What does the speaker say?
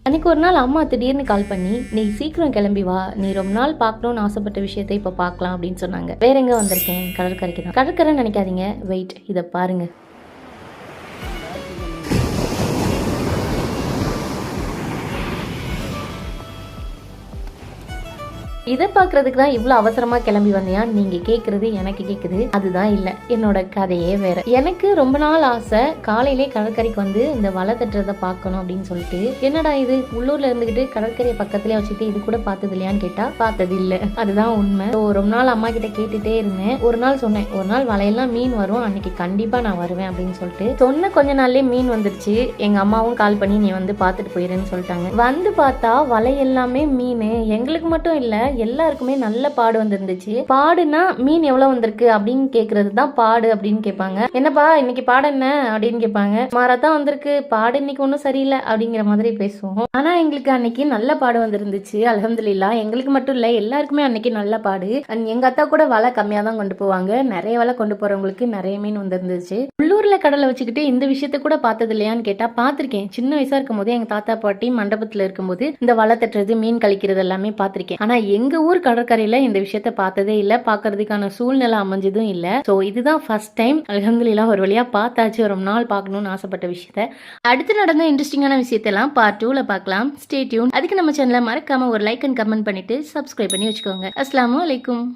அன்னைக்கு ஒரு நாள் அம்மா திடீர்னு கால் பண்ணி, நீ சீக்கிரம் கிளம்பி வா, நீ ரொம்ப நாள் பார்க்கணும்னு ஆசைப்பட்ட விஷயத்தை இப்ப பார்க்கலாம் அப்படின்னு சொன்னாங்க. வேற எங்க வந்திருக்கேன்? கடற்கரைக்கு தான். கடற்கரைன்னு நினைக்காதீங்க, வெயிட், இதை பாருங்க. இதை பார்க்கறதுக்கு தான் இவ்வளோ அவசரமா கிளம்பி வந்தியான்னு நீங்க கேட்கறது எனக்கு கேட்குது. அதுதான் இல்லை, என்னோட கதையே வேற. எனக்கு ரொம்ப நாள் ஆசை காலையிலே கடற்கரைக்கு வந்து இந்த வலை தட்டுறதை பார்க்கணும் அப்படின்னு சொல்லிட்டு. என்னடா இது, உள்ளூர்ல இருந்துகிட்டு கடற்கரையை பக்கத்துலேயே வச்சுட்டு இது கூட பார்த்தது இல்லையான்னு கேட்டா பார்த்தது இல்லை. அதுதான் உண்மை. ரொம்ப நாள் அம்மா கிட்ட கேட்டுட்டே இருந்தேன். ஒரு நாள் சொன்னேன், ஒரு நாள் வலையெல்லாம் மீன் வரும், அன்னைக்கு கண்டிப்பா நான் வருவேன் அப்படின்னு சொல்லிட்டு சொன்ன கொஞ்ச நாள்லயே மீன் வந்துருச்சு. எங்க அம்மாவும் கால் பண்ணி நீ வந்து பார்த்துட்டு போயிருன்னு சொல்லிட்டாங்க. வந்து பார்த்தா வலை எல்லாமே மீன். எங்களுக்கு மட்டும் இல்ல, எல்லாருக்குமே நல்ல பாடு வந்துருந்துச்சு. பாடுனா மீன் எவ்வளவு வந்திருக்கு அப்படின்னு கேக்குறது தான் பாடு அப்படின்னு கேட்பாங்க. என்னப்பா இன்னைக்கு பாடு என்ன அப்படின்னு கேட்பாங்க. மாறாதான் வந்திருக்கு, பாடு இன்னைக்கு ஒன்றும் சரியில்லை அப்படிங்கிற மாதிரி பேசுவோம். ஆனா எங்களுக்கு அன்னைக்கு நல்ல பாடு வந்துருந்துச்சு. அல்ஹம்துலில்லாஹ். எங்களுக்கு மட்டும் இல்ல, எல்லாருக்குமே அன்னைக்கு நல்ல பாடு. எங்க அத்தா கூட வலை கம்மியா தான் கொண்டு போவாங்க. நிறைய வலை கொண்டு போறவங்களுக்கு நிறைய மீன் வந்துருந்துச்சு. உள்ளூர்ல கடலை வச்சுக்கிட்டு இந்த விஷயத்த கூட பார்த்தது இல்லையான்னு கேட்டா பார்த்திருக்கேன். சின்ன வயசா இருக்கும் போது எங்க தாத்தா பாட்டி மண்டபத்துல இருக்கும்போது இந்த வலை தட்டுறது மீன் கழிக்கிறது எல்லாமே பார்த்திருக்கேன். ஆனா எங்க ஊர் கடற்கரையில இந்த விஷயத்த பார்த்ததே இல்ல, பாக்குறதுக்கான சூழ்நிலை அமைஞ்சதும் இல்ல. சோ இதுதான் ஃபர்ஸ்ட் டைம். அல்ஹம்துலில்லாஹ் ஒரு வழியா பார்த்தாச்சு, ஒரு நாள் பார்க்கணும்னு ஆசைப்பட்ட விஷயத்த. அடுத்து நடந்த இன்ட்ரெஸ்டிங்கான விஷயத்தெல்லாம் பார்ட் 2ல பார்க்கலாம். Stay tune. அதுக்கு நம்ம சேனலை மறக்காம ஒரு லைக் அண்ட் கமெண்ட் பண்ணிட்டு சப்ஸ்கிரைப் பண்ணி வச்சுக்கோங்க. அஸ்ஸலாமு அலைக்கும்.